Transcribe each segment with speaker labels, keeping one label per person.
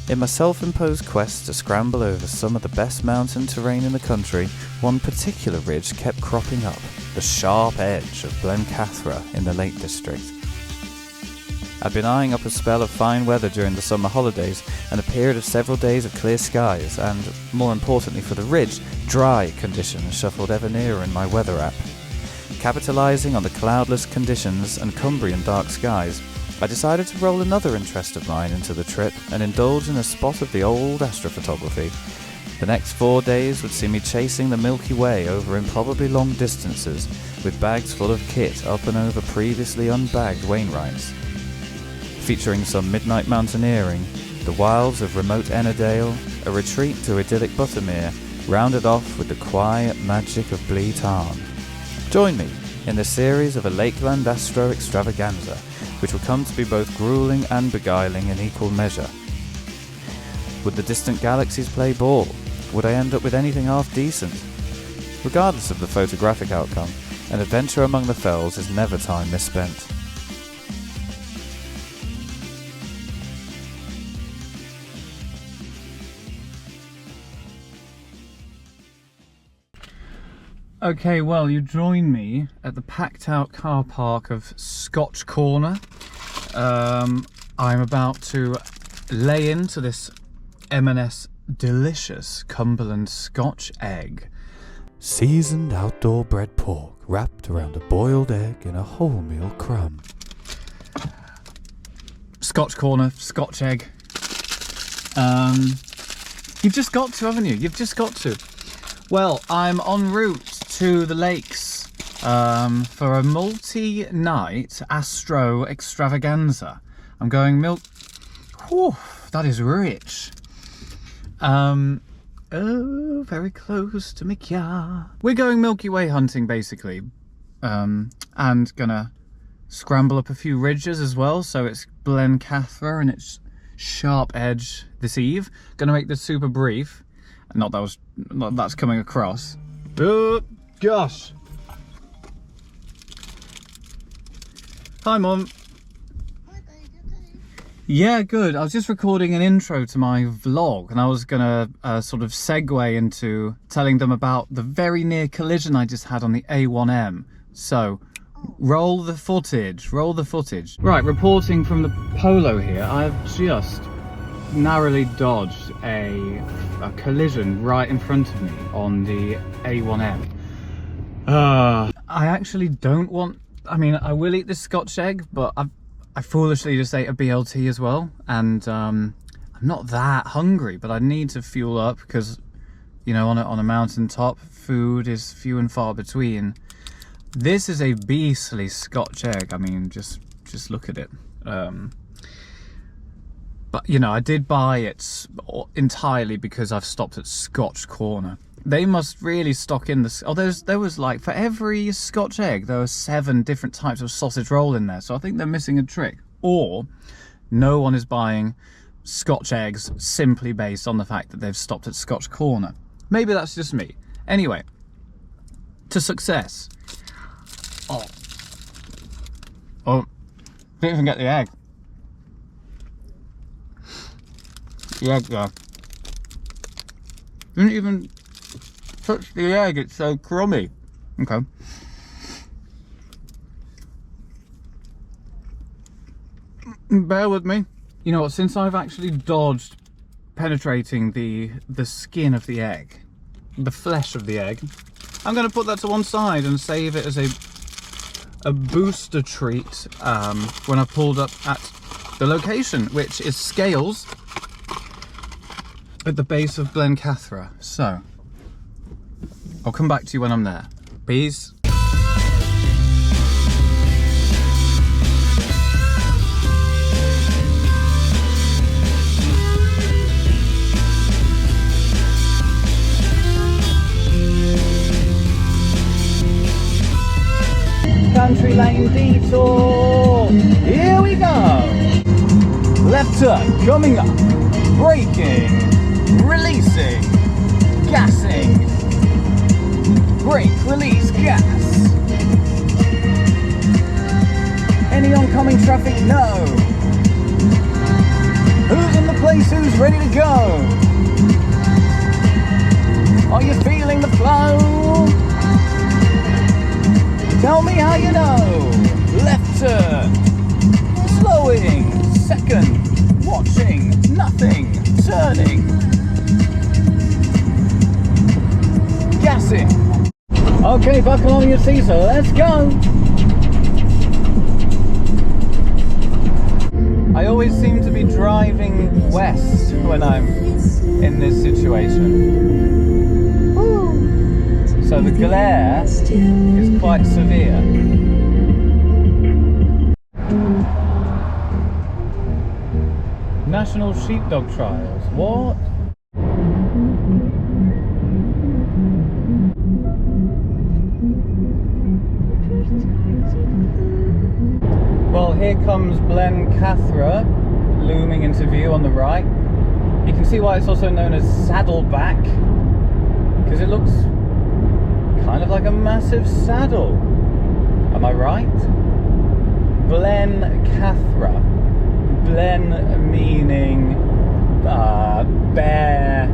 Speaker 1: In my self-imposed quest to scramble over some of the best mountain terrain in the country, one particular ridge kept cropping up, the sharp edge of Blencathra in the Lake District. I'd been eyeing up a spell of fine weather during the summer holidays and a period of several days of clear skies and, more importantly for the ridge, dry conditions shuffled ever nearer in my weather app. Capitalising on the cloudless conditions and Cumbrian dark skies, I decided to roll another interest of mine into the trip and indulge in a spot of the old astrophotography. The next 4 days would see me chasing the Milky Way over improbably long distances, with bags full of kit up and over previously unbagged Wainwrights. Featuring some midnight mountaineering, the wilds of remote Ennerdale, a retreat to idyllic Buttermere, rounded off with the quiet magic of Blee Tarn. Join me in the series of a Lakeland Astro extravaganza, which will come to be both grueling and beguiling in equal measure. Would the distant galaxies play ball? Would I end up with anything half decent? Regardless of the photographic outcome, an adventure among the fells is never time misspent. Okay, well, you join me at the packed out car park of Scotch Corner. I'm about to lay into this M&S delicious Cumberland Scotch Egg. Seasoned outdoor bred pork wrapped around a boiled egg in a wholemeal crumb. Scotch Corner, Scotch Egg. You've just got to, haven't you? You've just got to. Well, I'm en route to the lakes for a multi-night astro extravaganza. I'm going Whew, that is rich. Oh, very close to Mikia. We're going Milky Way hunting, basically, and gonna scramble up a few ridges as well. So it's Blencathra and its sharp edge this eve. Gonna make this super brief. Not that's coming across. Oh gosh. Hi Mum.
Speaker 2: Hi babe, okay?
Speaker 1: Yeah, good. I was just recording an intro to my vlog and I was gonna sort of segue into telling them about the very near collision I just had on the A1M. So roll the footage, roll the footage. Right, reporting from the Polo here. I've just narrowly dodged a collision right in front of me on the A1M. I actually don't want, I mean, I will eat this Scotch egg, but I foolishly just ate a BLT as well, and I'm not that hungry, but I need to fuel up because, you know, on a mountaintop, food is few and far between. This is a beastly Scotch egg. I mean, just look at it. But, you know, I did buy it entirely because I've stopped at Scotch Corner. They must really stock in the... Oh, there was like, for every Scotch egg, there were 7 different types of sausage roll in there. So I think they're missing a trick. Or no one is buying Scotch eggs simply based on the fact that they've stopped at Scotch Corner. Maybe that's just me. Anyway, to success. Oh, didn't even get the egg. The egg there. Didn't even touch the egg, it's so crummy. Okay. Bear with me. You know what, since I've actually dodged penetrating the skin of the egg, the flesh of the egg, I'm going to put that to one side and save it as a booster treat when I pulled up at the location, which is Scales at the base of Blencathra. So I'll come back to you when I'm there. Peace. Country lane detour. Here we go. Left turn coming up. Braking. Releasing. Gassing. Brake, release, gas. Any oncoming traffic? No. Who's in the place who's ready to go. Are you feeling the flow? Tell me how you know. Left turn. Slowing. Second. Watching. Nothing. Turning. Gassing. Okay, buckle on your seat, so let's go. I always seem to be driving west when I'm in this situation. So the glare is quite severe. National Sheepdog Trials. What? Well, here comes Blencathra looming into view on the right. You can see why it's also known as Saddleback, because it looks kind of like a massive saddle. Am I right? Blencathra. Blen meaning bare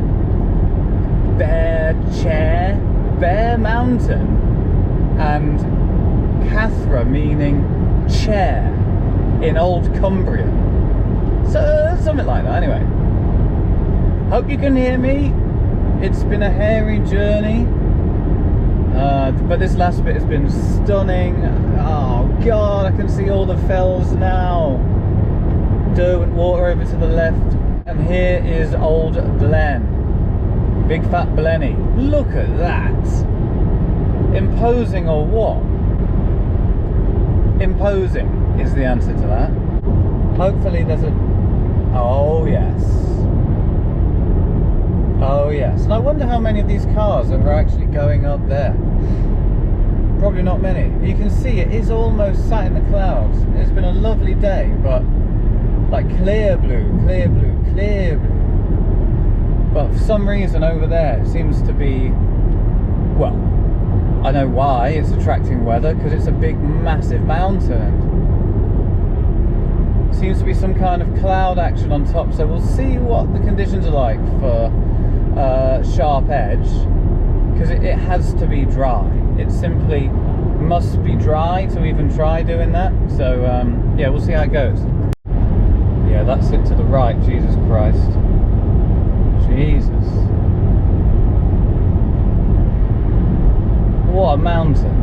Speaker 1: chair, bare mountain, and Cathra meaning chair in Old Cumbrian. So something like that. Anyway, hope you can hear me. It's been a hairy journey, but this last bit has been stunning. Oh god, I can see all the fells now. Derwent Water over to the left, and here is Old Blen. Big fat Blenny. Look at that. Imposing or what? Imposing is the answer to that. Hopefully there's a... Oh yes. Oh yes. And I wonder how many of these cars are actually going up there. Probably not many. You can see it is almost sat in the clouds. It's been a lovely day, but like clear blue, clear blue, clear blue. But for some reason over there it seems to be, well, I know why it's attracting weather, because it's a big massive mountain. Seems to be some kind of cloud action on top, so we'll see what the conditions are like for Sharp Edge, because it has to be dry. It simply must be dry to even try doing that. So yeah, we'll see how it goes. Yeah, that's it to the right. Jesus Christ. Jesus. What a mountain.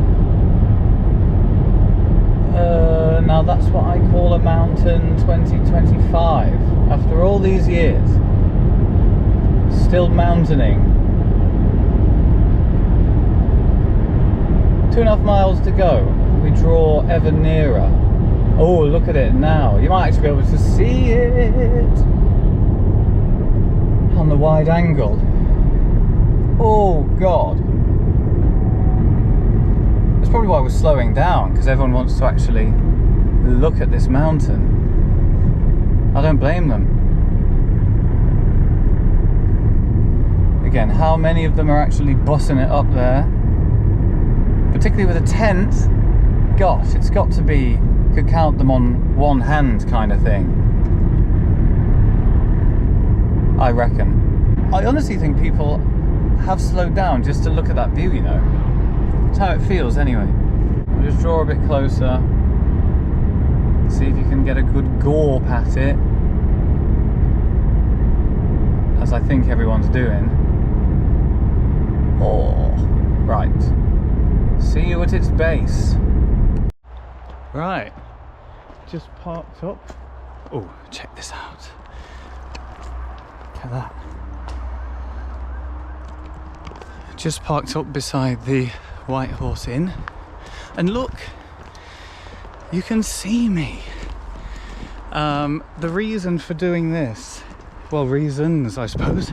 Speaker 1: Now that's what I call a mountain 2025. After all these years, still mountaining. 2.5 miles to go. We draw ever nearer. Oh, look at it now. You might actually be able to see it on the wide angle. Oh God. That's probably why we're slowing down, because everyone wants to actually look at this mountain. I don't blame them. Again, how many of them are actually bussing it up there? Particularly with a tent. Gosh, it's got to be, could count them on one hand kind of thing. I reckon. I honestly think people have slowed down just to look at that view, you know. That's how it feels anyway. I'll just draw a bit closer. See if you can get a good gorp at it. As I think everyone's doing. Oh, right. See you at its base. Right. Just parked up. Oh, check this out. Look at that. Just parked up beside the White Horse Inn, and look, you can see me. The reason for doing this, well, reasons I suppose.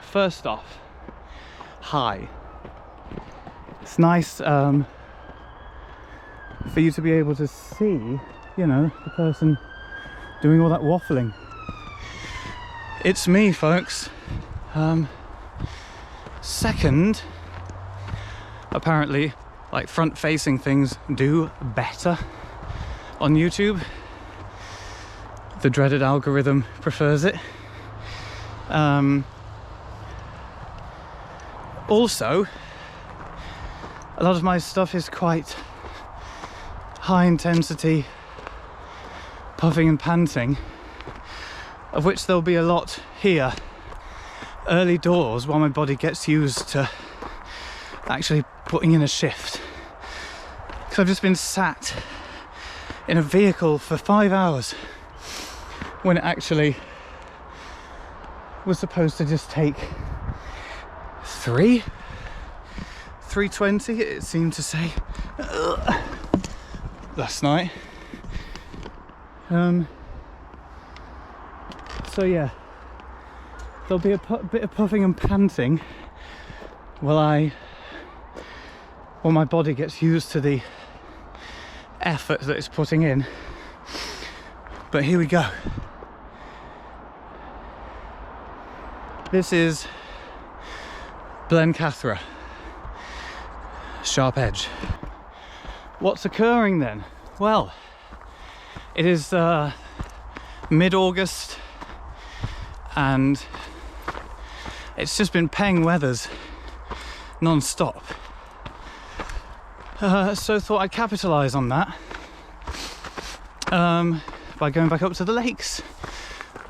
Speaker 1: First off, hi. It's nice for you to be able to see, you know, the person doing all that waffling. It's me, folks. Second, apparently, like front-facing things do better on YouTube. the dreaded algorithm prefers it. Also, a lot of my stuff is quite high intensity puffing and panting, of which there'll be a lot here early doors while my body gets used to actually putting in a shift. Because I've just been sat in a vehicle for 5 hours when it actually was supposed to just take 3:20 it seemed to say last night. So yeah, there'll be a bit of puffing and panting while my body gets used to the effort that it's putting in. But here we go. This is Blencathra, Sharp Edge. What's occurring then? Well, it is mid-August and it's just been paying weathers non-stop. So thought I'd capitalise on that by going back up to the lakes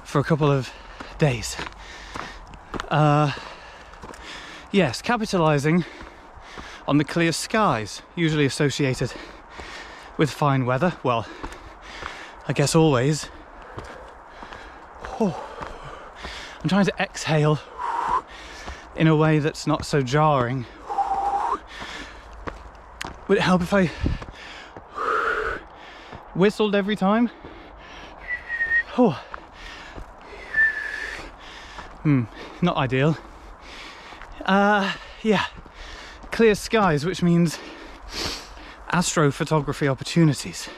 Speaker 1: for a couple of days. Yes, capitalising on the clear skies, usually associated with fine weather. Well, I guess always. Oh. I'm trying to exhale in a way that's not so jarring. Would it help if I whistled every time? Oh. Not ideal. Yeah, clear skies, which means astrophotography opportunities.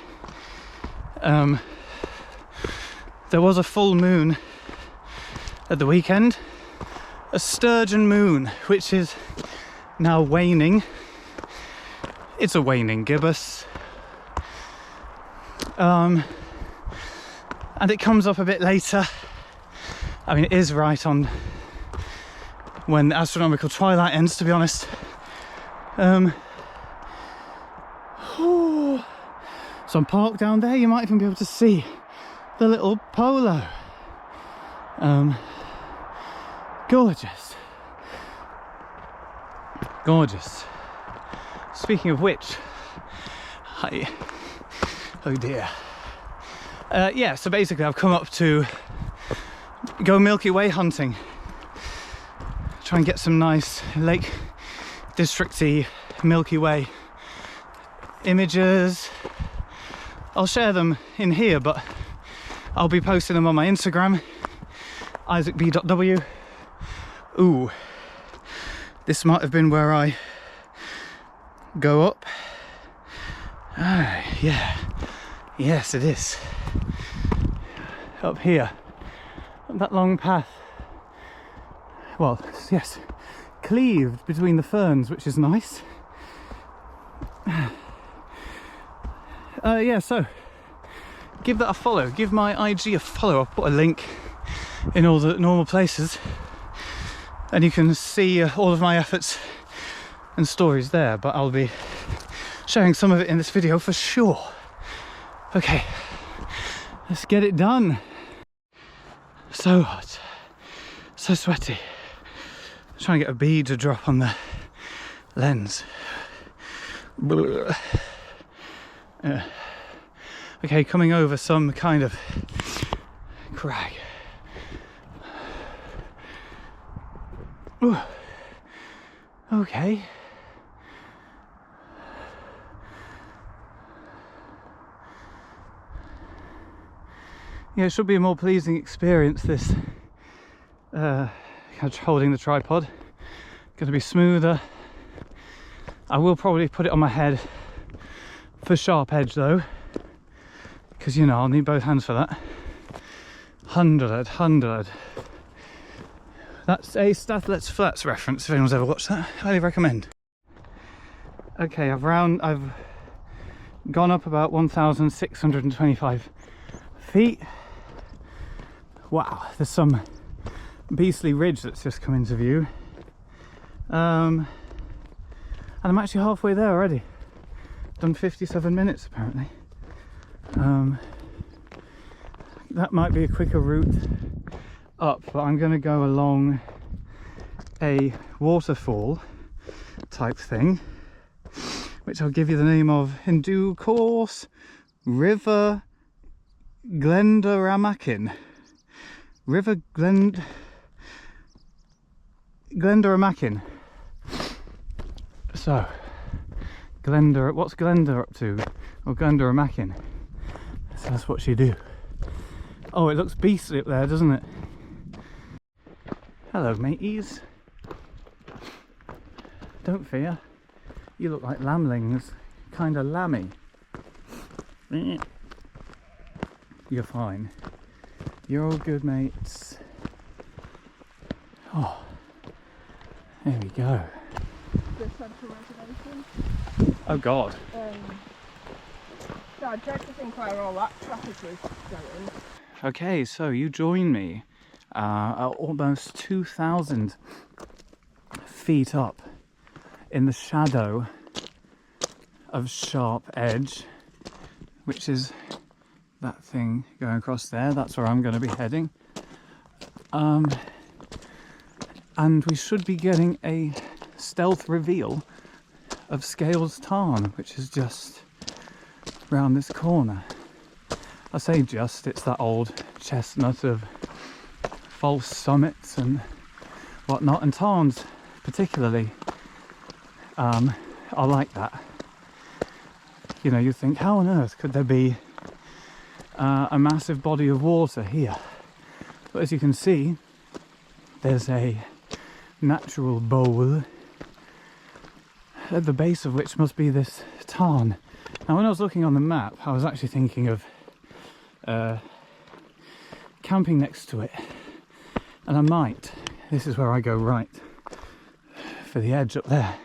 Speaker 1: There was a full moon at the weekend, a sturgeon moon, which is now waning. It's a waning gibbous. And it comes up a bit later. I mean, it is right on when astronomical twilight ends, to be honest. So I'm parked down there. You might even be able to see the little polo. Gorgeous. Gorgeous. Speaking of which, oh dear. Yeah, so basically I've come up to go Milky Way hunting. Try and get some nice Lake District-y Milky Way images. I'll share them in here, but I'll be posting them on my Instagram, isaacb.w. Ooh, this might have been where I go up. Ah, yeah, yes it is. Up here, up that long path. Well, yes, cleaved between the ferns, which is nice. Yeah, so give that a follow. Give my IG a follow. I'll put a link in all the normal places, and you can see all of my efforts and stories there. But I'll be sharing some of it in this video for sure. Okay, let's get it done. So hot, so sweaty. Trying to get a bead to drop on the lens. Okay, coming over some kind of crag. Ooh. Okay. Yeah, it should be a more pleasing experience, this holding the tripod. Going to be smoother. I will probably put it on my head for Sharp Edge though, because you know I'll need both hands for that. 100. That's a Stathlets Flats reference if anyone's ever watched that. Highly recommend. Okay, I've gone up about 1,625 feet. Wow, there's some beastly ridge that's just come into view. And I'm actually halfway there already. Done 57 minutes apparently. That might be a quicker route up, but I'm going to go along a waterfall type thing, which I'll give you the name of in due course. River Glendaramakin. River Glendaramakin. So, what's Glenda up to? Or Glendaramakin. So that's what she do. Oh, it looks beastly up there, doesn't it? Hello, mateys. Don't fear. You look like lamblings. Kinda lammy. You're fine. You're all good, mates. Oh, there we go.
Speaker 3: The central reservation.
Speaker 1: Oh God.
Speaker 3: So I tried to think where all that traffic was going.
Speaker 1: Okay, so you join me at almost 2,000 feet up in the shadow of Sharp Edge, which is that thing going across there. That's where I'm going to be heading. And we should be getting a stealth reveal of Scales Tarn, which is just round this corner. I say just, it's that old chestnut of false summits and whatnot, and Tarns particularly are like that. You know, you think, how on earth could there be a massive body of water here? But as you can see, there's a natural bowl at the base of which must be this tarn. Now when I was looking on the map, I was actually thinking of camping next to it, and I might. This is where I go right for the edge up there.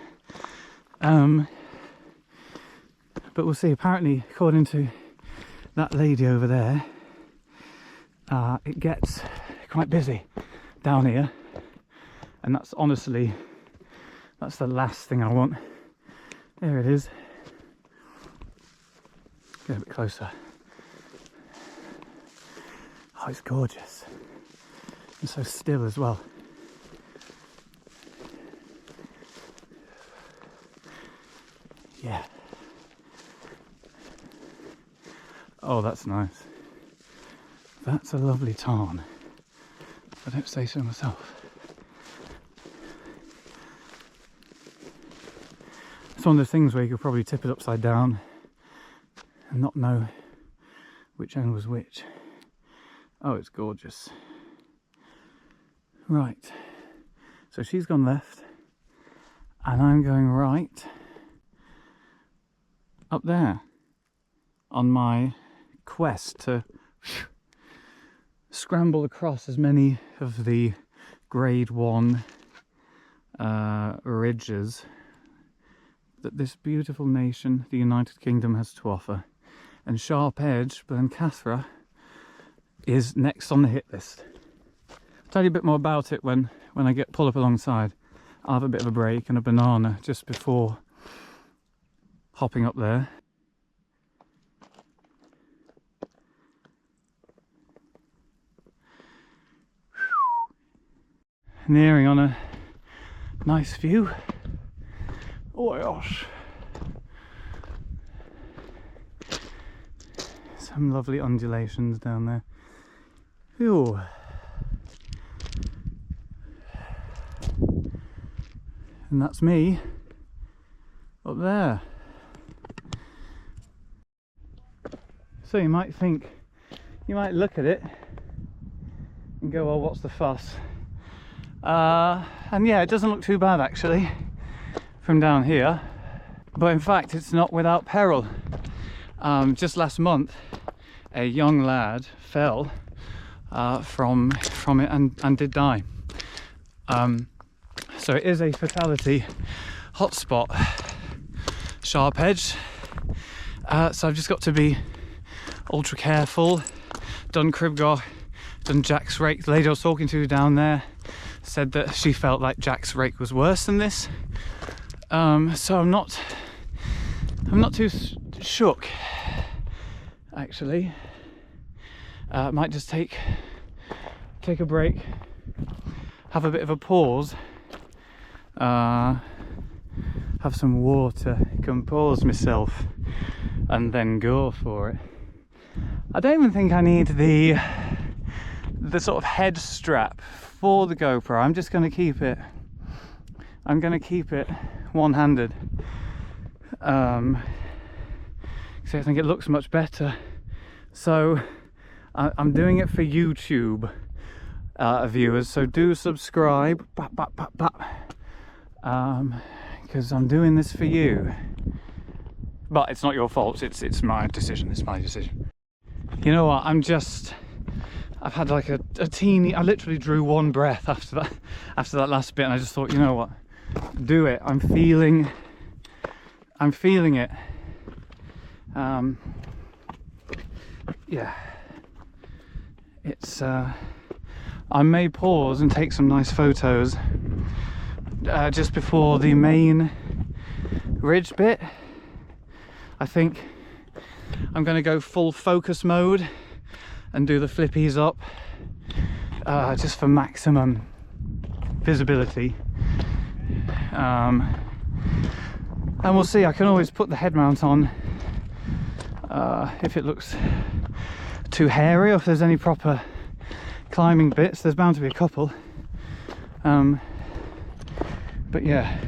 Speaker 1: But we'll see. Apparently, according to that lady over there, it gets quite busy down here, and that's honestly, that's the last thing I want. There it is. Get a bit closer. Oh, it's gorgeous. And so still as well. Yeah. Oh, that's nice. That's a lovely tarn. I don't say so myself. It's one of the things where you could probably tip it upside down and not know which end was which. Oh, it's gorgeous. Right, so she's gone left and I'm going right up there on my quest to scramble across as many of the grade 1 ridges that this beautiful nation, the United Kingdom, has to offer. And Sharp Edge, Blencathra, is next on the hit list. I'll tell you a bit more about it when I pull up alongside. I'll have a bit of a break and a banana just before hopping up there. Nearing on a nice view. Oh gosh. Some lovely undulations down there. Phew. And that's me up there. So you might think, you might look at it and go, well, what's the fuss? And yeah, it doesn't look too bad actually from down here, but in fact it's not without peril. Just last month a young lad fell from it and did die. So it is a fatality hotspot, Sharp Edge. So I've just got to be ultra careful. Dun Cribgoch than Jack's rake. The lady I was talking to down there said that she felt like Jack's rake was worse than this. So I'm not too shook, actually. Might just take a break, have a bit of a pause, have some water, compose myself, and then go for it. I don't even think I need the sort of head strap for the GoPro. I'm just going to keep it. I'm going to keep it one-handed. So I think it looks much better. So I'm doing it for YouTube viewers. So do subscribe, because I'm doing this for you. But it's not your fault. It's my decision. It's my decision. You know what? I've had like a teeny. I literally drew one breath after that last bit, and I just thought, you know what? Do it. I'm feeling it. Yeah. It's. I may pause and take some nice photos just before the main ridge bit. I think I'm going to go full focus mode and do the flippies up just for maximum visibility. And we'll see. I can always put the head mount on if it looks too hairy, or if there's any proper climbing bits. There's bound to be a couple. But yeah,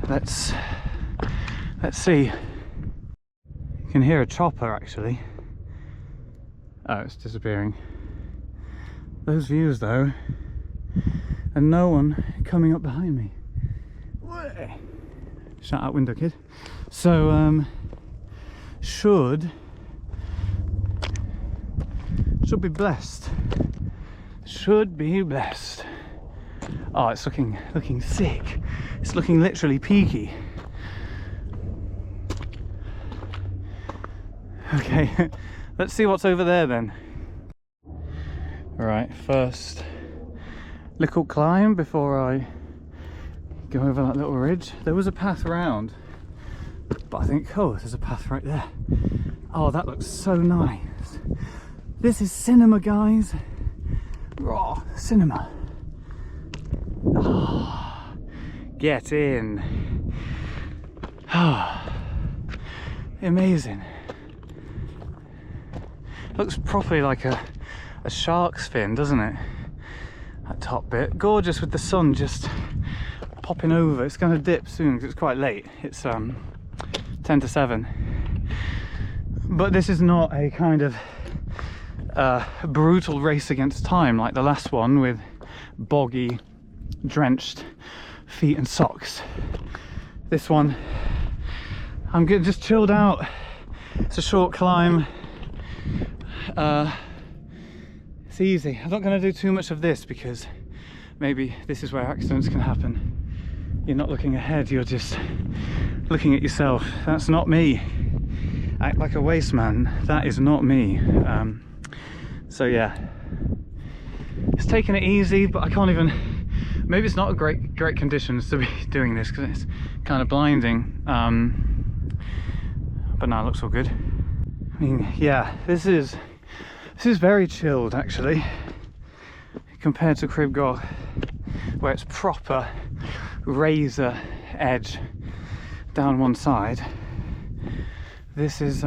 Speaker 1: let's see. You can hear a chopper actually. Oh, it's disappearing. Those views though, and no one coming up behind me. Shout out window kid. So should be blessed. Should be blessed. Oh, it's looking sick. It's looking literally peaky. Okay, let's see what's over there then. Alright, first little climb before I go over that little ridge. There was a path around, but I think, oh, there's a path right there. Oh, that looks so nice. This is cinema, guys. Raw cinema. Oh, get in. Oh, amazing. Looks properly like a shark's fin, doesn't it? That top bit. Gorgeous with the sun just popping over. It's going to dip soon because it's quite late. It's 10 to 7. But this is not a kind of brutal race against time like the last one with boggy, drenched feet and socks. This one, I'm getting just chilled out. It's a short climb. It's easy. I'm not going to do too much of this because maybe this is where accidents can happen. You're not looking ahead, you're just looking at yourself. That's not me. Act like a waste man. That is not me. So yeah, it's taking it easy, but I can't even. Maybe it's not a great conditions to be doing this because it's kind of blinding. But now it looks all good. I mean, yeah, this is very chilled actually, compared to Crib Goch, where it's proper razor edge down one side. This is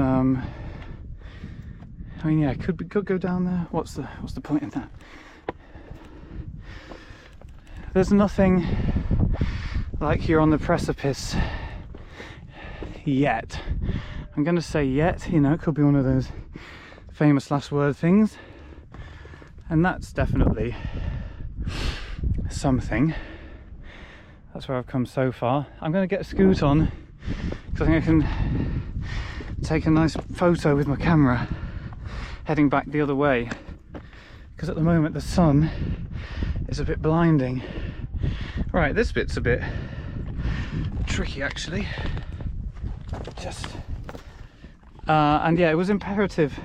Speaker 1: I mean, yeah, could go down there. What's the point in that? There's nothing like you're on the precipice yet. I'm going to say yet, you know, it could be one of those famous last word things. And that's definitely something. That's where I've come so far. I'm going to get a scoot on because I think I can take a nice photo with my camera heading back the other way, because at the moment the sun is a bit blinding. Right, this bit's a bit tricky actually. Just and yeah, it was imperative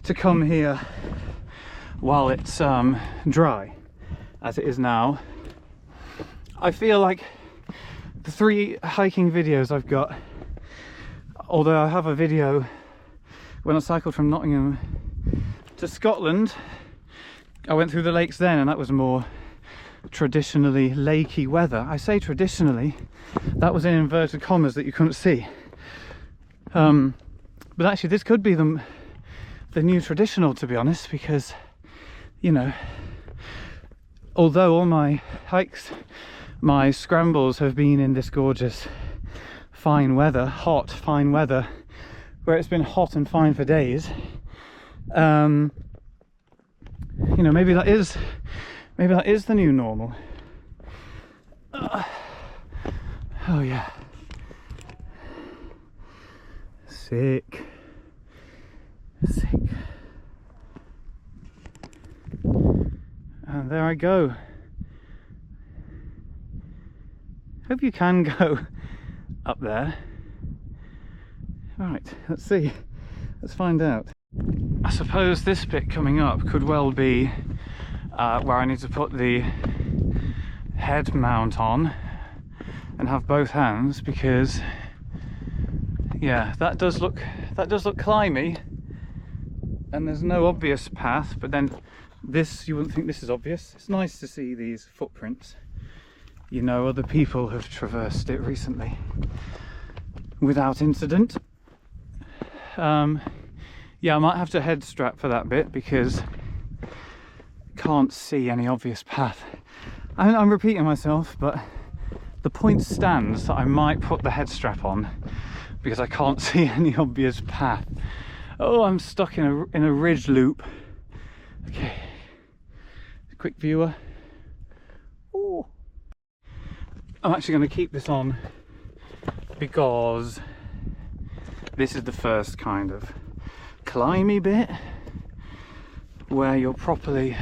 Speaker 1: to come here while it's dry, as it is now. I feel like the 3 hiking videos I've got, although I have a video when I cycled from Nottingham to Scotland, I went through the lakes then, and that was more traditionally lakey weather. I say traditionally, that was in inverted commas that you couldn't see. But actually this could be the new traditional, to be honest, because, you know, although all my hikes, my scrambles have been in this gorgeous fine weather, hot fine weather, where it's been hot and fine for days, you know, maybe that is the new normal. Oh yeah, sick. And there I go. Hope you can go up there. Right, let's see. Let's find out. I suppose this bit coming up could well be where I need to put the head mount on and have both hands, because yeah, that does look climby, and there's no obvious path. But then this, you wouldn't think this is obvious. It's nice to see these footprints. You know, other people have traversed it recently without incident. Yeah, I might have to head strap for that bit because I can't see any obvious path. I'm repeating myself, but the point stands that I might put the head strap on because I can't see any obvious path. Oh, I'm stuck in a ridge loop. Okay, quick viewer. Oh, I'm actually going to keep this on because this is the first kind of climby bit where you're properly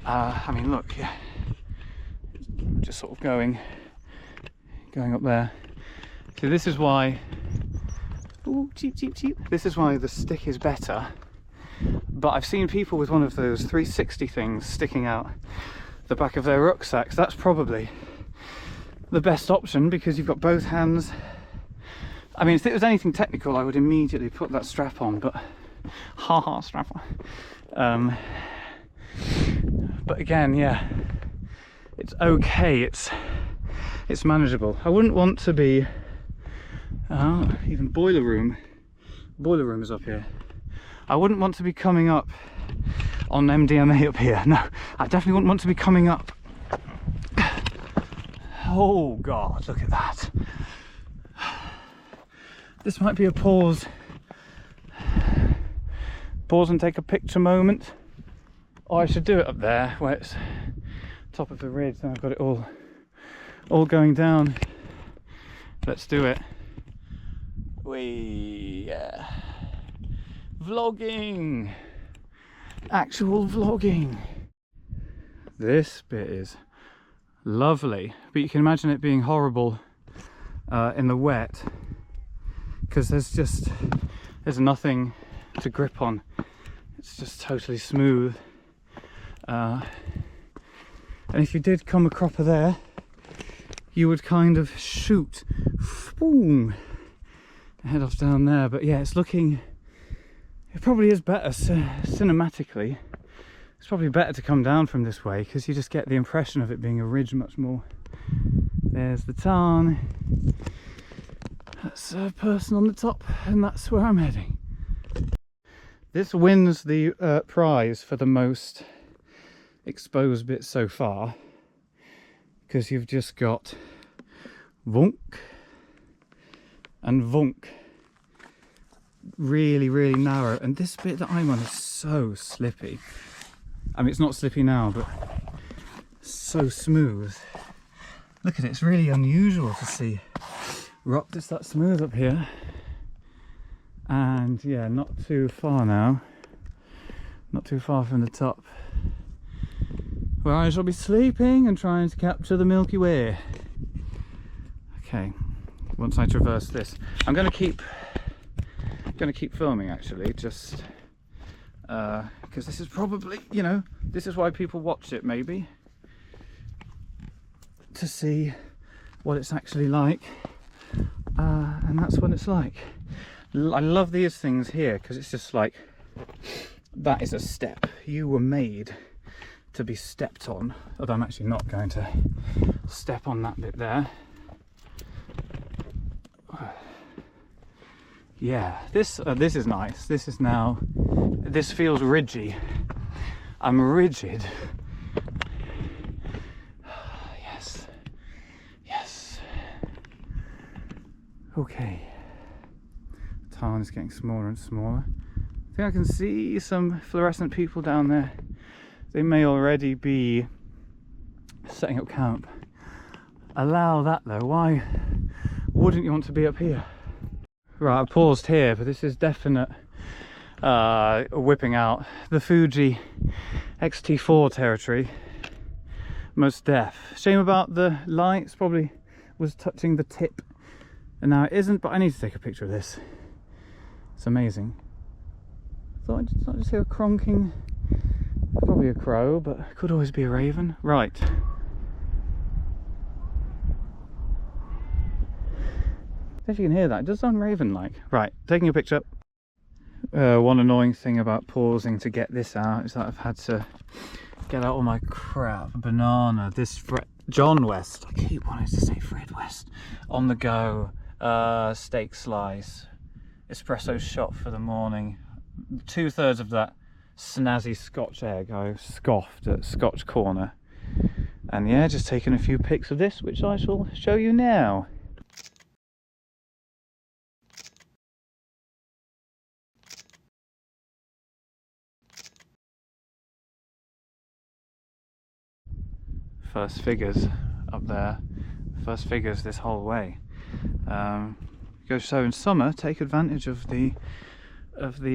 Speaker 1: I mean, look, yeah, just sort of going up there. So this is why, ooh, cheep. This is why the stick is better. But I've seen people with one of those 360 things sticking out the back of their rucksacks. That's probably the best option because you've got both hands. I mean, if it was anything technical, I would immediately put that strap on, but haha, strap on. But again, yeah, it's okay. It's manageable. I wouldn't want to be even boiler room is up here. I wouldn't want to be coming up on MDMA up here. No, I definitely wouldn't want to be coming up. Oh God, look at that. This might be a pause and take a picture moment. Or I should do it up there where it's top of the ridge and I've got it all going down. Let's do it. Yeah. Vlogging. Actual vlogging. This bit is lovely, but you can imagine it being horrible in the wet because there's nothing to grip on. It's just totally smooth. And if you did come a cropper there, you would kind of shoot, boom, head off down there. But yeah, it's looking, it probably is better cinematically. It's probably better to come down from this way because you just get the impression of it being a ridge much more. There's the tarn. That's a person on the top, and that's where I'm heading. This wins the prize for the most exposed bit so far because you've just got vunk and vunk, really narrow, and this bit that I'm on is so slippy. I mean, it's not slippy now, but so smooth. Look at it, it's really unusual to see rock that's that smooth up here. And yeah, not too far now, not too far from the top, where I shall be sleeping and trying to capture the Milky Way. Okay, once I traverse this, I'm going to keep filming actually, just because this is probably, you know, this is why people watch it, maybe, to see what it's actually like, and that's what it's like. I love these things here because it's just like, that is a step. You were made to be stepped on, although I'm actually not going to step on that bit there. Yeah, this is nice. This is now, this feels ridgy. I'm rigid. Yes, yes. Okay. The town is getting smaller and smaller. I think I can see some fluorescent people down there. They may already be setting up camp. Allow that though. Why wouldn't you want to be up here? Right, I paused here, but this is definite whipping out the Fuji XT4 territory. Most def. Shame about the lights, probably was touching the tip and now it isn't, but I need to take a picture of this. It's amazing. Thought I'd just hear a cronking. Probably a crow, but could always be a raven. Right. If you can hear that, it does sound raven-like. Right, taking a picture. One annoying thing about pausing to get this out is that I've had to get out all my crap. Banana, this John West. I keep wanting to say Fred West. On the go, steak slice, espresso shot for the morning. 2/3 of that snazzy Scotch egg I scoffed at Scotch Corner. And yeah, just taking a few pics of this, which I shall show you now. First figures up there, first figures this whole way. So in summer, take advantage of the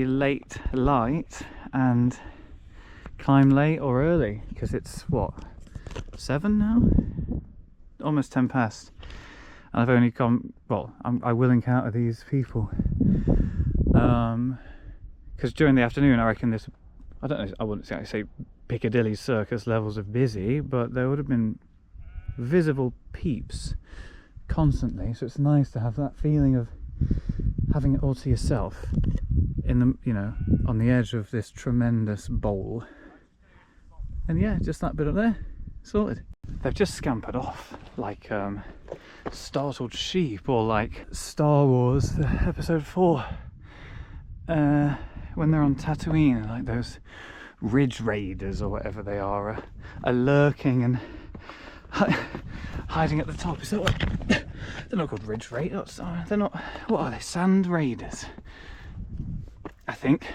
Speaker 1: late light and climb late or early, because it's what, 7 now, almost 10 past, and I've only come, well, I will encounter these people because during the afternoon I reckon this, I don't know, I wouldn't say Piccadilly Circus levels of busy, but there would have been visible peeps constantly, so it's nice to have that feeling of having it all to yourself in the, you know, on the edge of this tremendous bowl. And yeah, just that bit up there, sorted. They've just scampered off like startled sheep, or like Star Wars episode 4 when they're on Tatooine, like those Ridge Raiders or whatever they are lurking and hiding at the top. Is that what? They're not called Ridge Raiders. They're not. What are they? Sand Raiders, I think.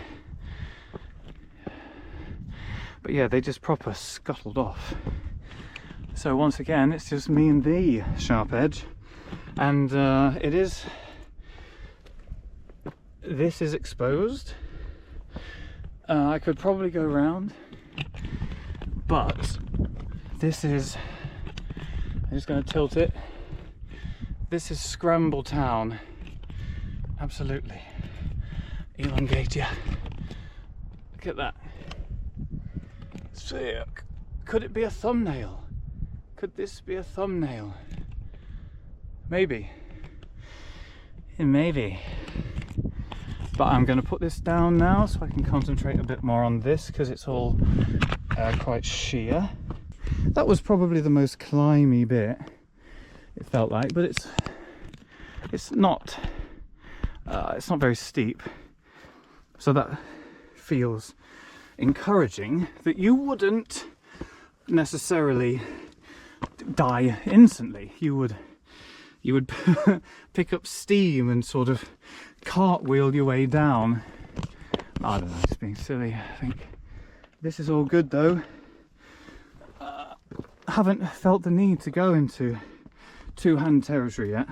Speaker 1: But yeah, they just proper scuttled off. So once again, it's just me and the Sharp Edge, and this is exposed. I could probably go round, but this is, I'm just going to tilt it. This is Scramble Town. Absolutely. Elongate ya. Look at that. Sick. Could it be a thumbnail? Could this be a thumbnail? Maybe. Maybe. But I'm going to put this down now so I can concentrate a bit more on this, because it's all quite sheer. That was probably the most climby bit, it felt like, but it's not very steep, so that feels encouraging that you wouldn't necessarily die instantly. You would pick up steam and sort of cartwheel your way down. I don't know, just being silly. I think this is all good though. Haven't felt the need to go into two-hand territory yet,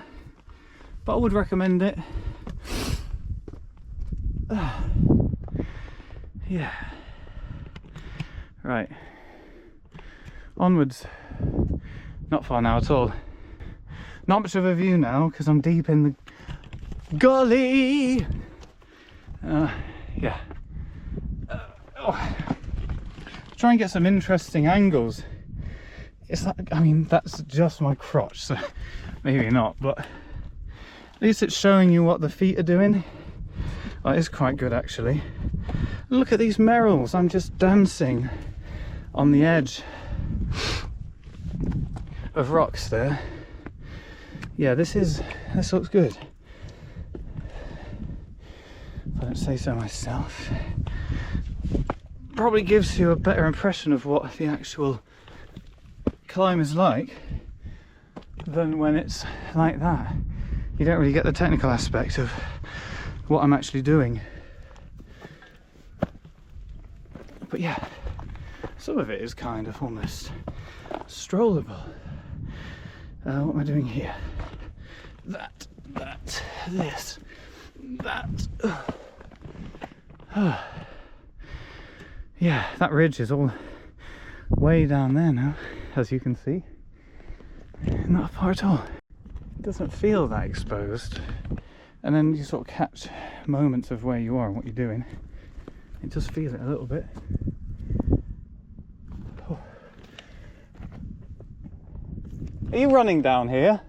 Speaker 1: but I would recommend it. Yeah. Right. Onwards. Not far now at all. Not much of a view now because I'm deep in the gully. Yeah. try and get some interesting angles. It's like, I mean, that's just my crotch, so maybe not, but at least it's showing you what the feet are doing. Well, it's quite good actually. Look at these merrills, I'm just dancing on the edge of rocks there. Yeah, this looks good, if I don't say so myself. Probably gives you a better impression of what the actual climb is like than when it's like that. You don't really get the technical aspect of what I'm actually doing. But yeah, some of it is kind of almost strollable. What am I doing here? That, this, that. Yeah, that ridge is all way down there now, as you can see. Not far at all. It doesn't feel that exposed. And then you sort of catch moments of where you are and what you're doing. It does feel it a little bit. Oh. Are you running down here?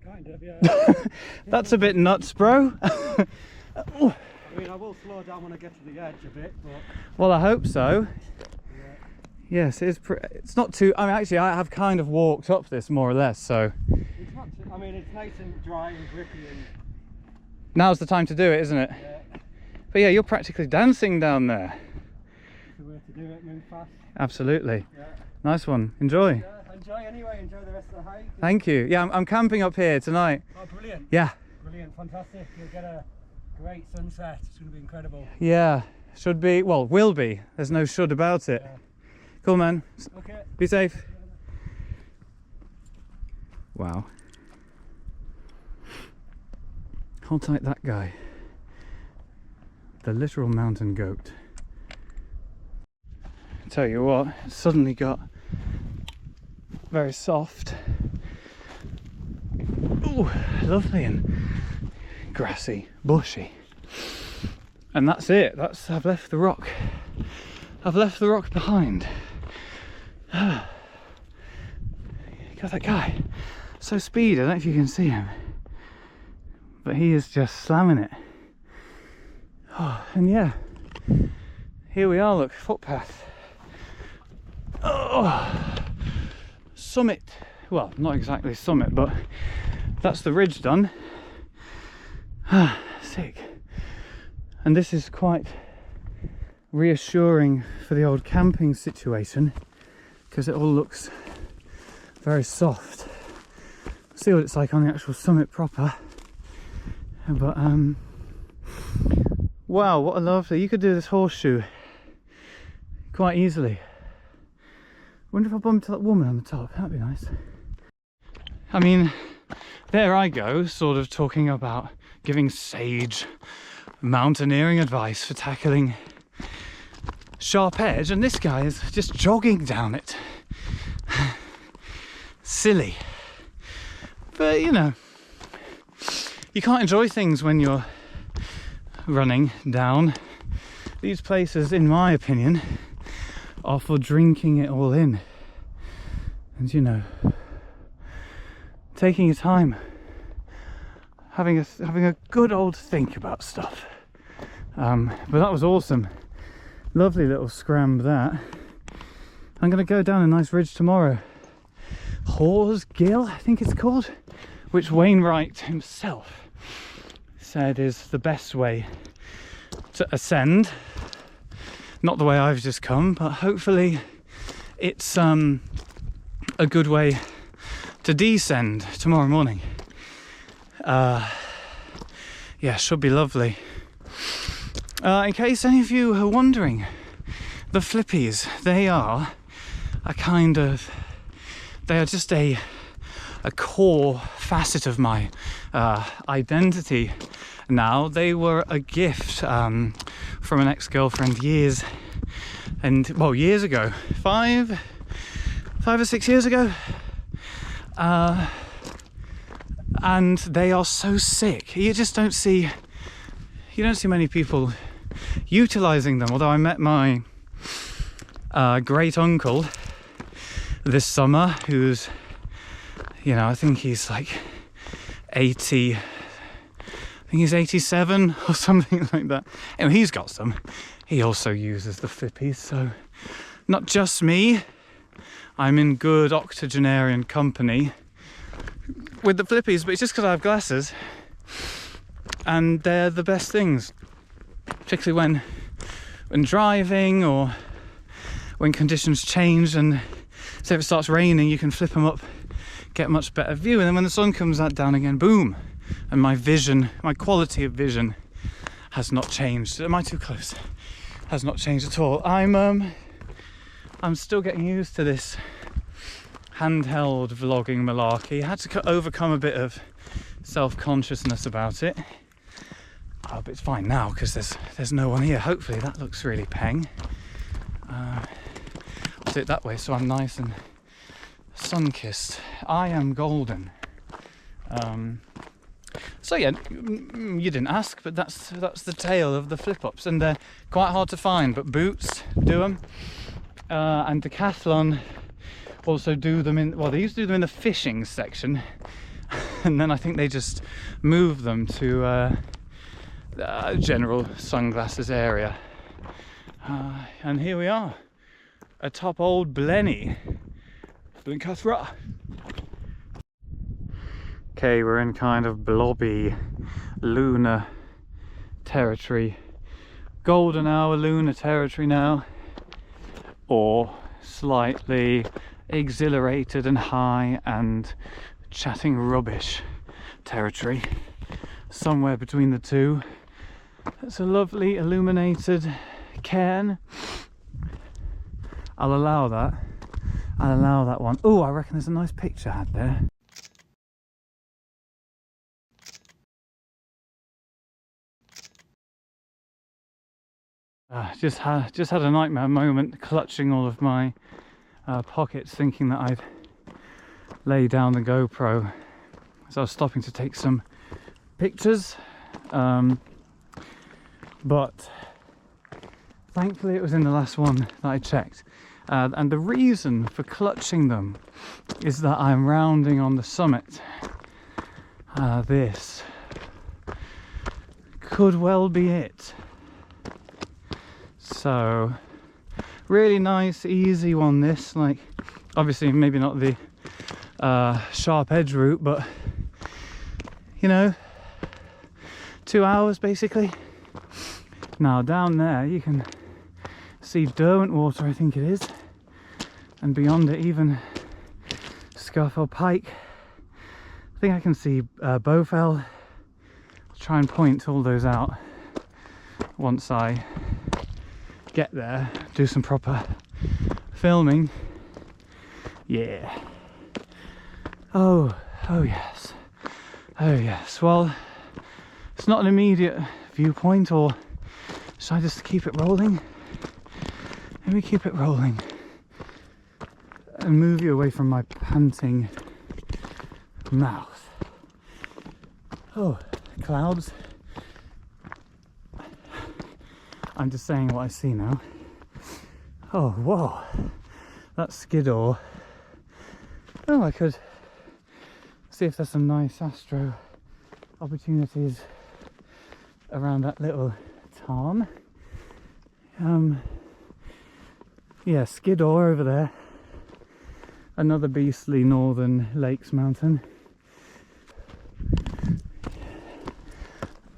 Speaker 4: Kind of, yeah.
Speaker 1: That's a bit nuts, bro.
Speaker 4: I mean, I will slow down when I get to the edge a bit, but...
Speaker 1: Well, I hope so.
Speaker 4: Yeah.
Speaker 1: Yes, it's not too... I mean, actually, I have kind of walked up this more or less, so...
Speaker 4: It's not too, I mean, it's nice and dry and grippy and...
Speaker 1: Now's the time to do it, isn't it?
Speaker 4: Yeah.
Speaker 1: But yeah, you're practically dancing down there.
Speaker 4: It's the way to do it, move fast.
Speaker 1: Absolutely.
Speaker 4: Yeah.
Speaker 1: Nice one. Enjoy.
Speaker 4: Yeah, enjoy anyway, enjoy the rest of the hike.
Speaker 1: Thank you. Yeah, I'm camping up here tonight.
Speaker 4: Oh, brilliant.
Speaker 1: Yeah.
Speaker 4: Brilliant, fantastic. You'll get a great sunset. It's going to be incredible.
Speaker 1: Yeah. Should be, well, will be. There's no should about it.
Speaker 4: Yeah.
Speaker 1: Cool, man.
Speaker 4: Okay.
Speaker 1: Be safe. Wow. Hold tight, that guy. The literal mountain goat. Tell you what, it suddenly got very soft. Ooh, lovely and grassy, bushy. And that's it. I've left the rock. I've left the rock behind. God, that guy, so speedy. I don't know if you can see him, but he is just slamming it. Oh, and yeah, here we are. Look, footpath. Oh, summit. Well, not exactly summit, but that's the ridge done. Sick. And this is quite reassuring for the old camping situation, because it all looks very soft. See what it's like on the actual summit proper. But wow, what a lovely, you could do this horseshoe quite easily. Wonder if I bump into that woman on the top. That'd be nice. I mean, there I go, sort of talking about giving sage mountaineering advice for tackling Sharp Edge, and this guy is just jogging down it. Silly. But you know, you can't enjoy things when you're running down. These places, in my opinion, are for drinking it all in. And you know, taking your time, having a good old think about stuff. But that was awesome. Lovely little scram that. I'm gonna go down a nice ridge tomorrow. Hawes Gill, I think it's called, which Wainwright himself said is the best way to ascend. Not the way I've just come, but hopefully it's a good way to descend tomorrow morning. Yeah, should be lovely. In case any of you are wondering, the flippies, they are just a core facet of my identity now. They were a gift from an ex-girlfriend years ago, 5 or 6 years ago, and they are so sick. You don't see many people utilising them. Although I met my great uncle this summer, who's, you know, I think he's like 80, I think he's 87 or something like that. Anyway, he's got some. He also uses the flippies, so not just me. I'm in good octogenarian company with the flippies, but it's just because I have glasses, and they're the best things, particularly when driving or when conditions change. And so if it starts raining, you can flip them up, get a much better view, and then when the sun comes out down again, boom, and my vision, my quality of vision has not changed. Am I too close? Has not changed at all. I'm still getting used to this handheld vlogging malarkey. I had to overcome a bit of self-consciousness about it. Oh, but it's fine now because there's no one here. Hopefully that looks really peng. I'll do it that way so I'm nice and sun-kissed. I am golden. So yeah, you didn't ask, but that's the tale of the flip-ups, and they're quite hard to find. But Boots do them, and Decathlon also do them in. Well, they used to do them in the fishing section, and then I think they just moved them to general sunglasses area. And here we are, atop old Blencathra. Okay, we're in kind of blobby lunar territory, golden hour lunar territory now, or slightly exhilarated and high and chatting rubbish territory, somewhere between the two. It's a lovely illuminated cairn. I'll allow that one. Oh, I reckon there's a nice picture had there. Just had a nightmare moment, clutching all of my pockets, thinking that I'd lay down the GoPro. So I was stopping to take some pictures, but thankfully it was in the last one that I checked. And the reason for clutching them is that I'm rounding on the summit. This could well be it. So really nice, easy one this. Like, obviously maybe not the sharp edge route, but you know, 2 hours basically. Now down there you can see Derwent water, I think it is, and beyond it even Scafell Pike. I think I can see Bowfell. I'll try and point all those out once I get there, do some proper filming. Yeah. Oh yes. Oh yes. Well, it's not an immediate viewpoint, or should I just keep it rolling? Maybe keep it rolling and move you away from my panting mouth. Oh, clouds. I'm just saying what I see now. Oh, whoa, that's Skiddaw. Oh, I could see if there's some nice astro opportunities around that little tarn. Yeah, Skiddaw over there. Another beastly northern lakes mountain.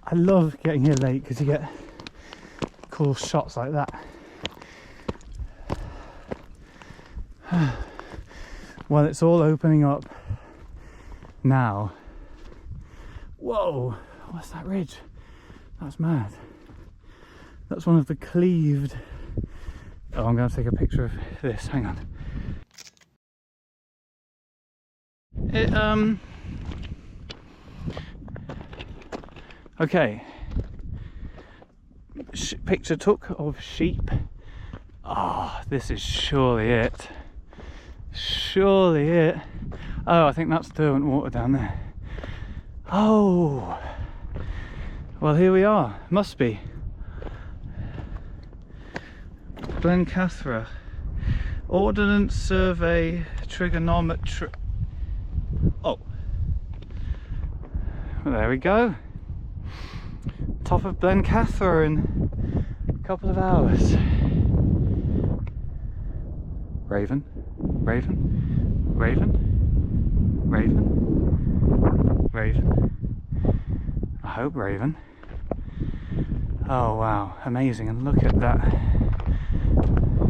Speaker 1: I love getting here late because you get cool shots like that. Well, it's all opening up now. Whoa, what's that ridge? That's mad. That's one of the cleaved. Oh, I'm going to take a picture of this. Hang on. Okay. Picture took of sheep. Oh, this is surely it. Surely it. Oh, I think that's Derwent water down there. Oh. Well, here we are. Must be. Blencathra. Ordnance Survey Trigonometry. Oh. Well, there we go. Top of Blencathra in a couple of hours. Raven, Raven, Raven, Raven, Raven. I hope Raven. Oh wow, amazing. And look at that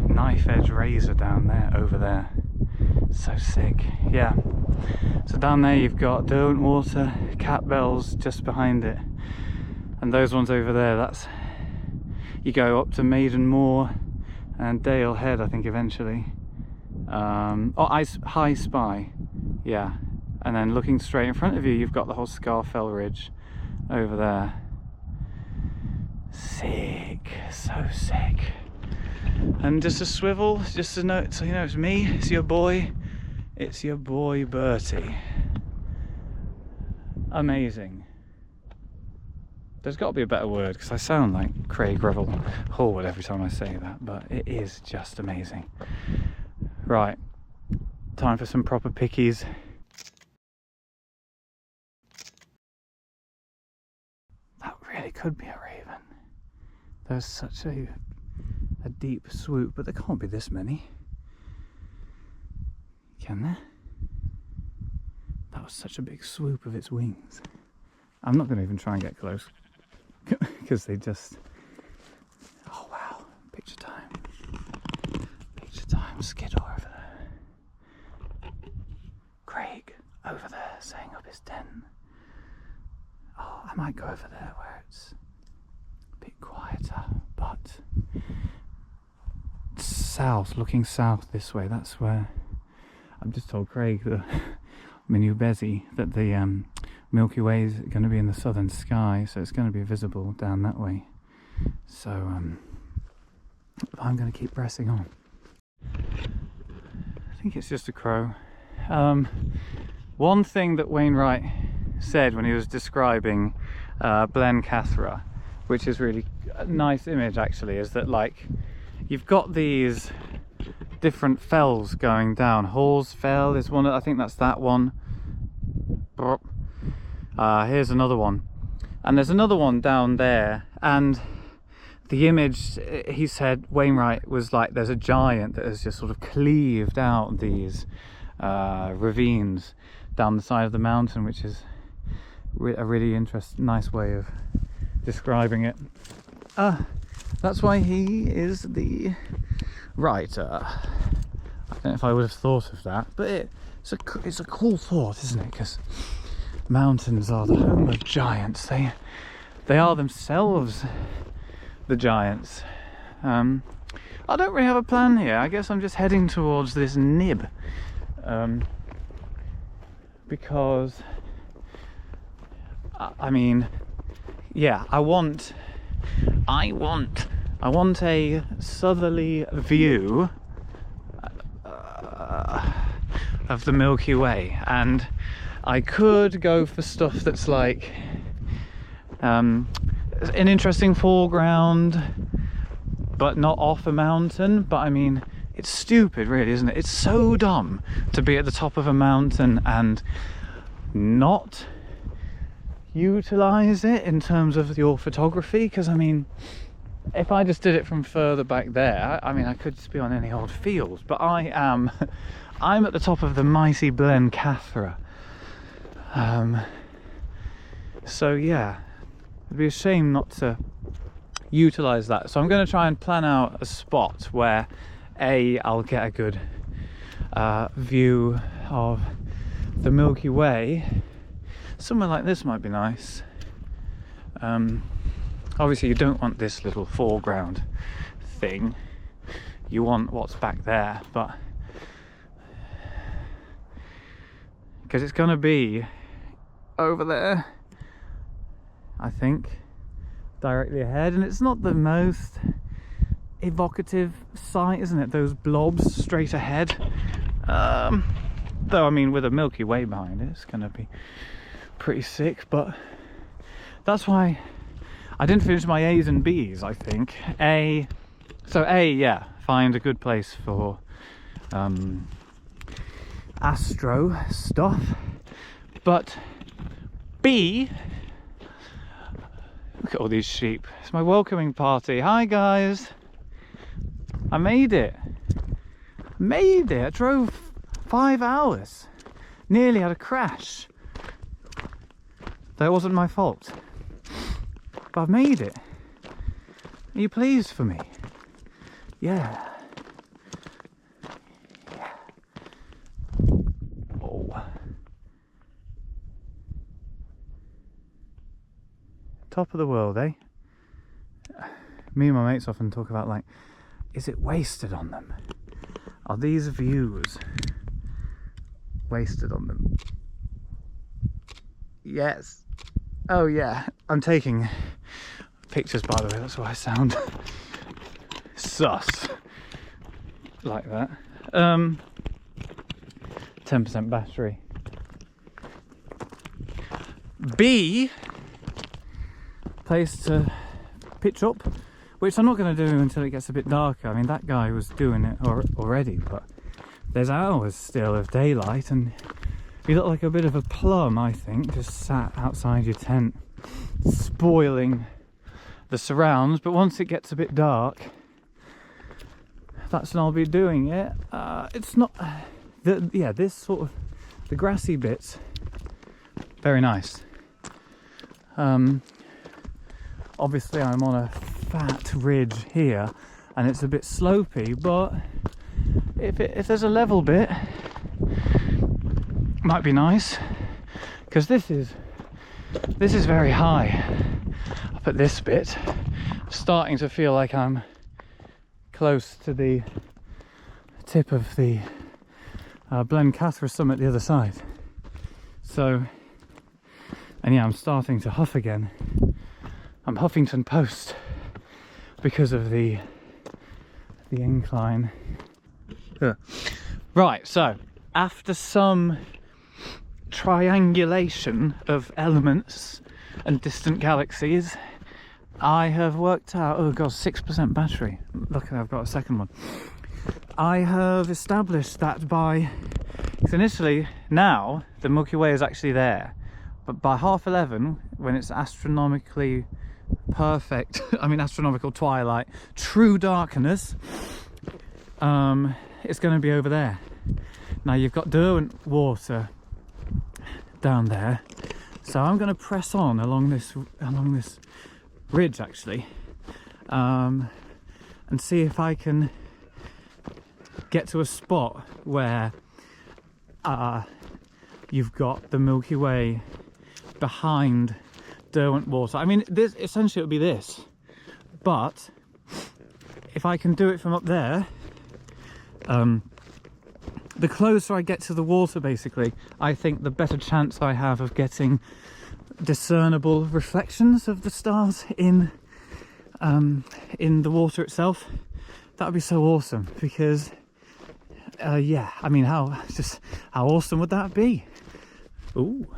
Speaker 1: knife edge razor down there, over there. So sick. Yeah. So down there you've got Derwentwater, Cat Bells just behind it. And those ones over there, that's, you go up to Maiden Moor and Dale Head, I think, eventually. High Spy, yeah. And then looking straight in front of you, you've got the whole Scarfell Ridge over there. Sick, so sick. And just a swivel, just a note, so you know it's me, it's your boy Bertie. Amazing. There's got to be a better word, because I sound like Craig Revel Horwood every time I say that, but it is just amazing. Right, time for some proper pickies. That really could be a raven. There's such a deep swoop, but there can't be this many. Can there? That was such a big swoop of its wings. I'm not going to even try and get close because they just... Oh wow, picture time. Picture time, Skidor over there. Craig over there setting up his den. Oh, I might go over there where it's a bit quieter, but south, looking south this way, that's where I've just told Craig, my new Bezzy, that the Milky Way is going to be in the southern sky, so it's going to be visible down that way. So I'm going to keep pressing on. I think it's just a crow. One thing that Wainwright said when he was describing Blencathra, which is really a nice image actually, is that like you've got these different fells going down. Hall's Fell is one, I think that's that one. Here's another one, and there's another one down there, and the image, he said, Wainwright, was like there's a giant that has just sort of cleaved out these ravines down the side of the mountain, which is a really nice way of describing it. That's why he is the writer. I don't know if I would have thought of that, but it's a cool thought, isn't it? Because mountains are the home of giants. They are themselves the giants. I don't really have a plan here. I guess I'm just heading towards this nib, because I mean, yeah, I want a southerly view of the Milky Way, and I could go for stuff that's like an interesting foreground but not off a mountain. But I mean, it's stupid really, isn't it? It's so dumb to be at the top of a mountain and not utilize it in terms of your photography, because I mean, if I just did it from further back there, I mean, I could just be on any old fields, but I'm at the top of the mighty Blencathra. So yeah, it'd be a shame not to utilize that. So I'm going to try and plan out a spot where I'll get a good view of the Milky Way. Somewhere like this might be nice. Obviously you don't want this little foreground thing, you want what's back there, but because it's going to be over there, I think, directly ahead, and it's not the most evocative sight, isn't it? Those blobs straight ahead. Though I mean, with a Milky Way behind it, it's going to be pretty sick. But that's why I didn't finish my A's and B's, I think. Yeah, find a good place for astro stuff, but B, look at all these sheep. It's my welcoming party. Hi guys, I made it. I drove 5 hours, nearly had a crash. That wasn't my fault, but I've made it. Are you pleased for me? Yeah. Oh. Top of the world, eh? Me and my mates often talk about, like, is it wasted on them? Are these views wasted on them? Yes. Oh yeah, I'm taking pictures, by the way, that's why I sound sus like that. 10% battery. B, place to pitch up, which I'm not going to do until it gets a bit darker. I mean, that guy was doing it already, but there's hours still of daylight, and you look like a bit of a plum, I think, just sat outside your tent, spoiling the surrounds. But once it gets a bit dark, that's when I'll be doing it. It's not, this sort of, the grassy bits, very nice. Obviously I'm on a fat ridge here, and it's a bit slopey, but if there's a level bit, might be nice, because this is very high. Up at this bit, starting to feel like I'm close to the tip of the Blencathra summit the other side. So, and yeah, I'm starting to huff again. I'm Huffington Post because of the incline. Right, so after some triangulation of elements and distant galaxies, I have worked out, oh god, 6% battery. Look, I've got a second one. I have established that by, because initially, now the Milky Way is actually there, but by 11:30, when it's astronomically perfect, I mean astronomical twilight, true darkness, it's going to be over there. Now you've got Derwent water down there, so I'm going to press on along this ridge actually, and see if I can get to a spot where you've got the Milky Way behind Derwent water. I mean, this essentially it would be this, but if I can do it from up there, the closer I get to the water, basically, I think the better chance I have of getting discernible reflections of the stars in the water itself. That would be so awesome, because yeah, I mean, how awesome would that be? Ooh.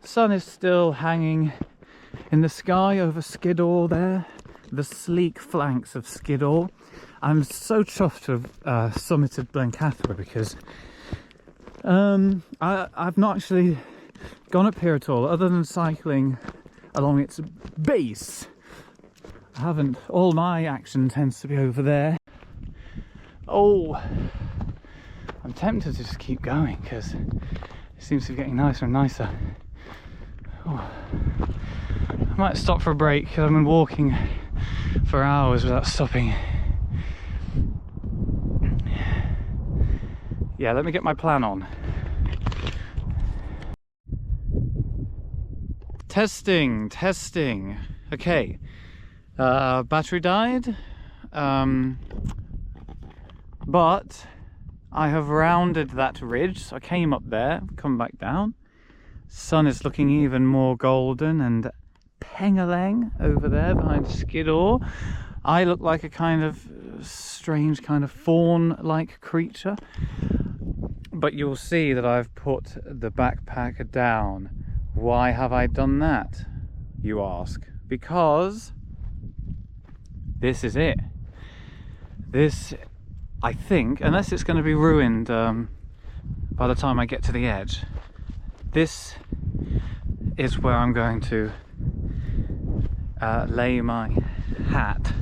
Speaker 1: Sun is still hanging in the sky over Skiddaw there, the sleek flanks of Skiddaw. I'm so chuffed to have summited Blencathra, because I've not actually gone up here at all, other than cycling along its base. I haven't. All my action tends to be over there. Oh, I'm tempted to just keep going, because it seems to be getting nicer and nicer. Oh. I might stop for a break, because I've been walking for hours without stopping. Yeah, let me get my plan on. Testing. Okay, battery died, but I have rounded that ridge, so I came up there, come back down. Sun is looking even more golden and pengalang over there behind Skiddaw. I look like a kind of strange kind of fawn-like creature, but you'll see that I've put the backpack down. Why have I done that, you ask? Because this is it. This, I think, unless it's going to be ruined by the time I get to the edge, this is where I'm going to lay my hat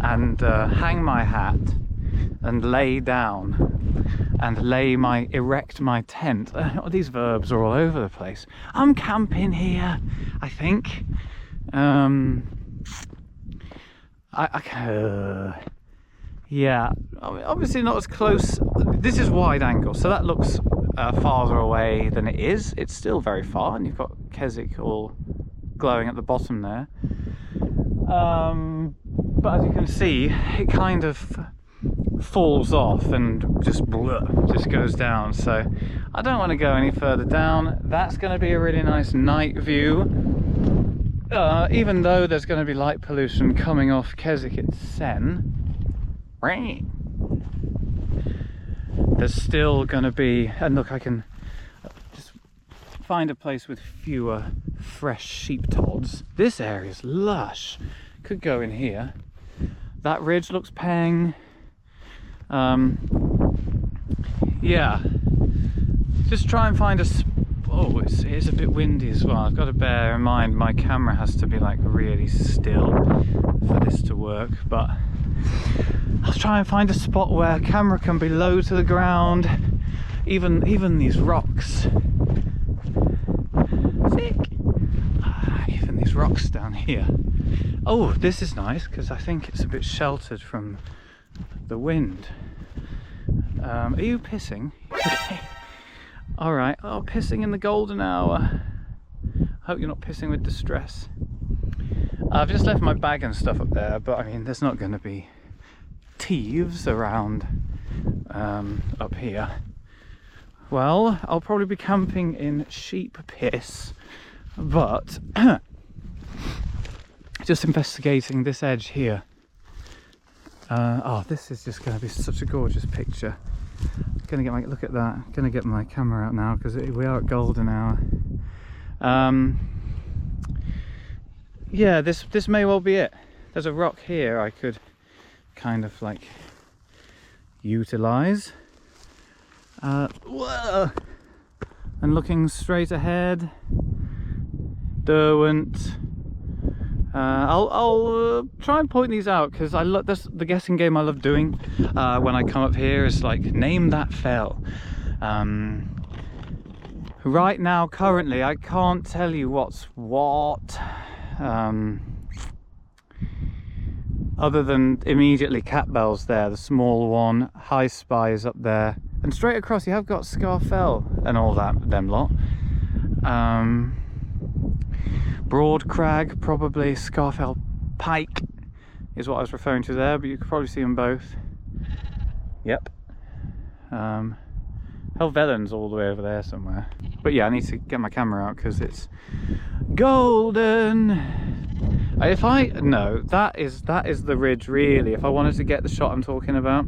Speaker 1: and hang my hat and lay down and erect my tent. These verbs are all over the place. I'm camping here, I think. Yeah, obviously not as close. This is wide angle, so that looks farther away than it is. It's still very far, and you've got Keswick all glowing at the bottom there. But as you can see, it kind of falls off and just goes down. So I don't want to go any further down. That's going to be a really nice night view. Even though there's going to be light pollution coming off Keswick at Sen, there's still going to be, and look, I can just find a place with fewer fresh sheep tods. This area's lush. Could go in here. That ridge looks peng. Yeah, just try and find a oh, it's a bit windy as well. I've got to bear in mind my camera has to be like really still for this to work, but I'll try and find a spot where camera can be low to the ground. Even these rocks, sick. Even these rocks down here. Oh, this is nice because I think it's a bit sheltered from the wind. Are you pissing? Alright, oh, pissing in the golden hour. Hope you're not pissing with distress. I've just left my bag and stuff up there, but I mean, there's not going to be thieves around up here. Well, I'll probably be camping in sheep piss, but just investigating this edge here. Oh, this is just going to be such a gorgeous picture. Gonna get my look at that. Gonna get my camera out now because we are at golden hour. Yeah, this may well be it. There's a rock here I could kind of like utilize. Whoa! And looking straight ahead, Derwent. I'll try and point these out because that's the guessing game I love doing when I come up here, is like name that fell. Right now, currently, I can't tell you what's what, other than immediately Cat Bell's there, the small one. High Spy is up there, and straight across you have got Scarfell and all them lot. Broad Crag, probably Scarfell Pike is what I was referring to there, but you could probably see them both. Yep. Helvellyn's all the way over there somewhere. But yeah, I need to get my camera out because it's golden. No, that is the ridge really, if I wanted to get the shot I'm talking about.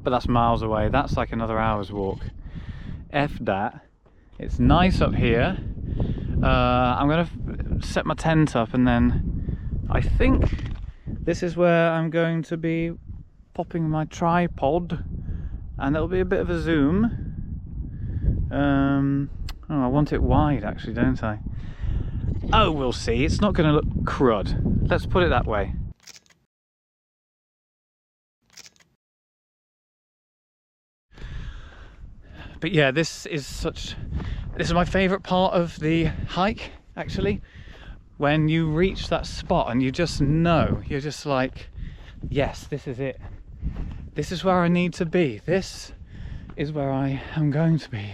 Speaker 1: But that's miles away. That's like another hour's walk. F that. It's nice up here. I'm gonna set my tent up, and then I think this is where I'm going to be popping my tripod, and it'll be a bit of a zoom. Oh, I want it wide actually, don't I? Oh, we'll see. It's not going to look crud. Let's put it that way. But yeah, this is my favourite part of the hike, actually. When you reach that spot and you just know, you're just like, yes, this is it. This is where I need to be. This is where I am going to be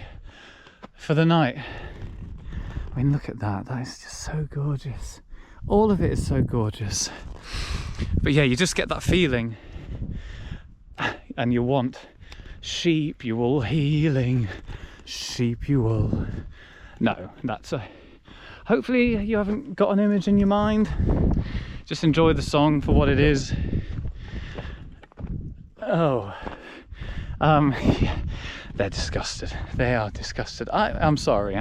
Speaker 1: for the night. I mean, look at that. That is just so gorgeous. All of it is so gorgeous. But yeah, you just get that feeling. And you want sheep, you all healing. Sheep, you all. No, that's a... Hopefully you haven't got an image in your mind. Just enjoy the song for what it is. Oh. Yeah, they're disgusted. They are disgusted. I'm sorry.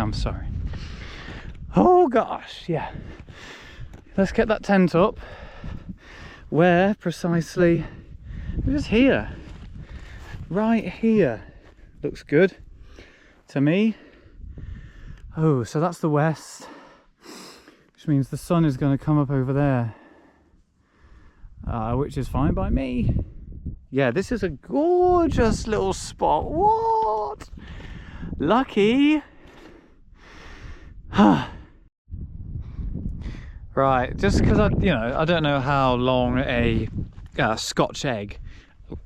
Speaker 1: Oh gosh, yeah. Let's get that tent up. Where precisely Just here. Right here. Looks good to me. Oh, so that's the west, which means the sun is going to come up over there, which is fine by me. Yeah, this is a gorgeous little spot. What? Lucky. Right, just because I don't know how long a Scotch egg,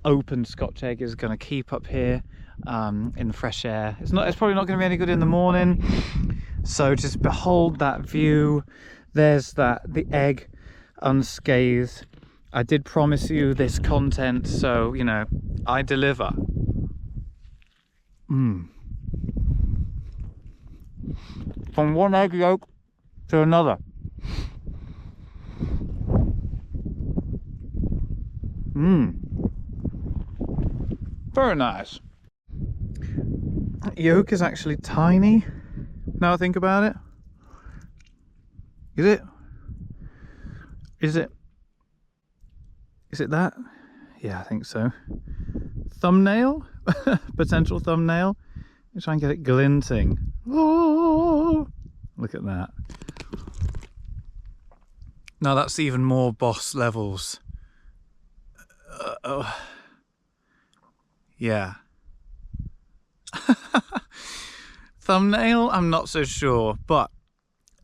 Speaker 1: open Scotch egg, is going to keep up here in the fresh air. It's probably not going to be any good in the morning. So just behold that view. There's the egg unscathed. I did promise you this content, so I deliver. From one egg yolk to another. Very nice. Yolk is actually tiny, now I think about it. Is it? Is it that? Yeah, I think so. Thumbnail? Potential thumbnail. Let me try and get it glinting. Oh, look at that. Now that's even more boss levels. Yeah. Thumbnail, I'm not so sure, but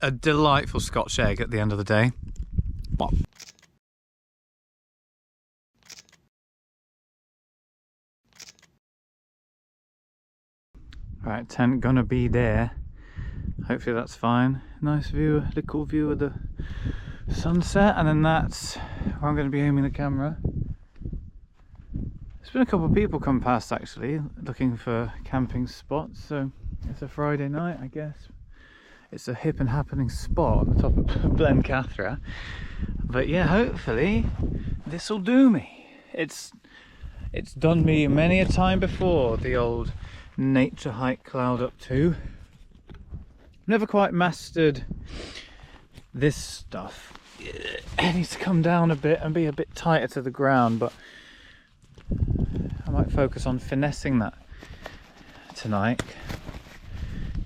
Speaker 1: a delightful Scotch egg at the end of the day. Bop. Right, tent gonna be there. Hopefully that's fine. Nice view, little view of the sunset, and then that's where I'm going to be aiming the camera. There's been a couple of people come past actually looking for camping spots, so it's a Friday night, I guess. It's a hip and happening spot on the top of Blencathra. But yeah, hopefully this will do me. It's done me many a time before, the old nature hike cloud up to. Never quite mastered this stuff. It needs to come down a bit and be a bit tighter to the ground, but I might focus on finessing that tonight,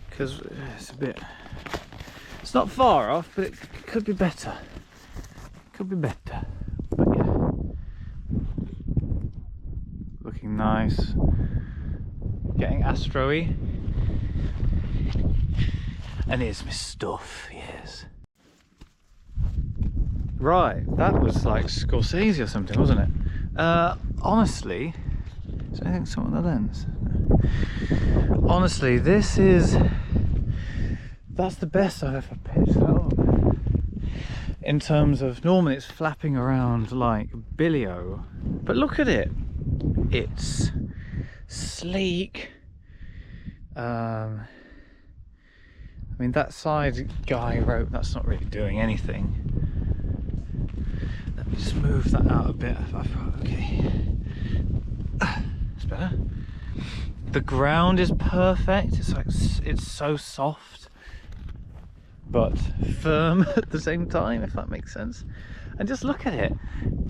Speaker 1: because it's not far off, but it could be better. Could be better. But yeah, looking nice. Getting astro-y. And here's my stuff, yes. Right, that was like Scorsese or something, wasn't it? Honestly, is there anything on the lens? Honestly, that's the best I've ever pitched that up. In terms of, normally it's flapping around like billy-o, but look at it. It's sleek. I mean, that side guy rope, that's not really doing anything. Let me just move that out a bit. Okay, it's better. The ground is perfect. It's so soft but firm at the same time, if that makes sense. And just look at it.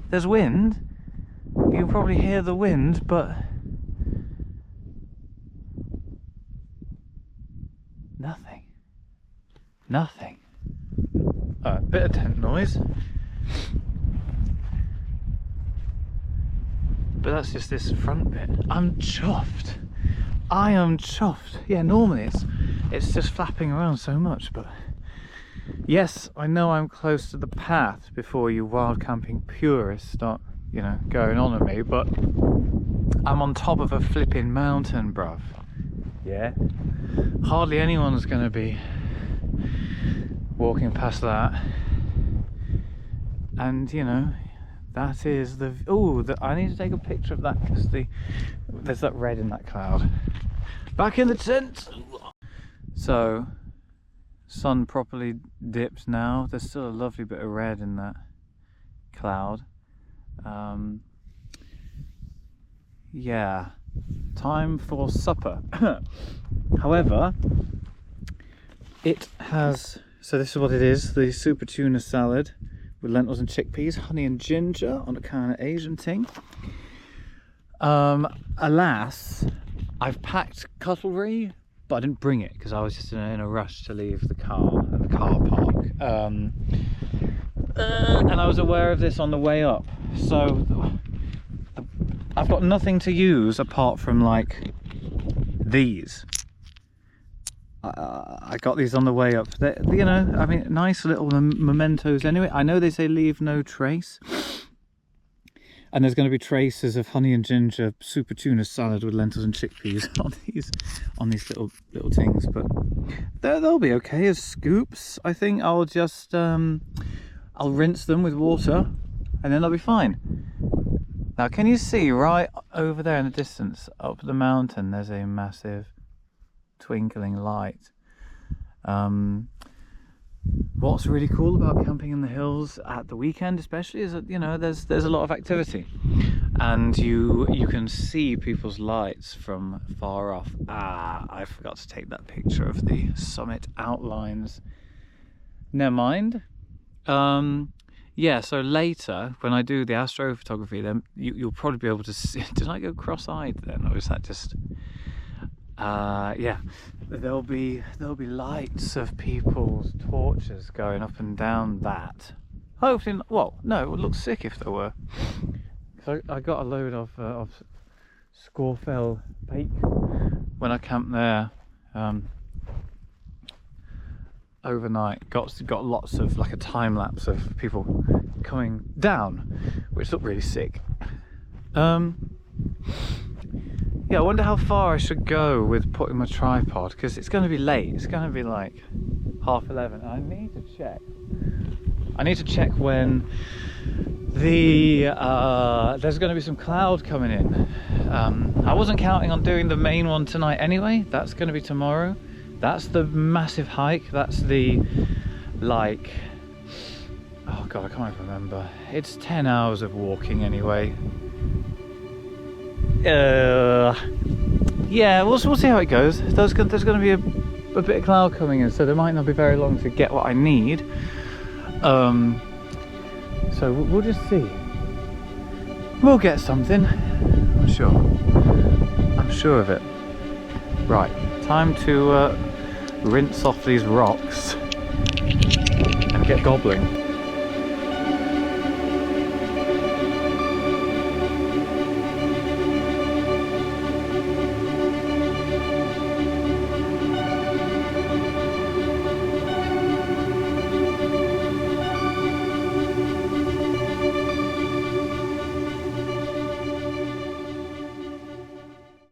Speaker 1: There's wind. You can probably hear the wind, but nothing. A bit of tent noise, but that's just this front bit. I'm chuffed. I am chuffed. Yeah, normally it's just flapping around so much, but yes, I know I'm close to the path before you wild camping purists start, going on at me, but I'm on top of a flipping mountain, bruv. Yeah, hardly anyone's gonna be walking past that, and that is the I need to take a picture of that because there's that red in that cloud. Back in the tent. So sun properly dipped now. There's still a lovely bit of red in that cloud. Yeah, time for supper. However, it has, so this is what it is: the super tuna salad with lentils and chickpeas, honey and ginger on a kind of Asian thing. Alas, I've packed cutlery, but I didn't bring it because I was just in a rush to leave the car at the car park. And I was aware of this on the way up, so I've got nothing to use apart from like these. I got these on the way up. They're, you know, I mean, nice little mementos anyway. I know they say leave no trace. And there's going to be traces of honey and ginger super tuna salad with lentils and chickpeas on these little things, but they'll be okay as scoops. I think I'll just I'll rinse them with water, and then they'll be fine. Now, can you see right over there in the distance, up the mountain? There's a massive twinkling light. What's really cool about camping in the hills at the weekend especially is that, you know, there's a lot of activity, and you can see people's lights from far off. I forgot to take that picture of the summit outlines. Never mind. Yeah, so later when I do the astrophotography, then you'll probably be able to see. Did I go cross-eyed then, or is that just yeah, there'll be lights of people's torches going up and down that. Hopefully, well, no, it would look sick if there were. So I got a load of Scawfell bake when I camped there overnight. Got lots of, like, a time lapse of people coming down, which looked really sick. Yeah, I wonder how far I should go with putting my tripod, because it's going to be late. It's going to be like 11:30. I need to check when there's going to be some cloud coming in. I wasn't counting on doing the main one tonight anyway. That's going to be tomorrow. That's the massive hike. That's the, like, oh god, I can't even remember. It's 10 hours of walking anyway. Yeah, we'll see how it goes. There's going to be a bit of cloud coming in, so there might not be very long to get what I need. So we'll just see. We'll get something, I'm sure of it. Right, time to rinse off these rocks and get gobbling.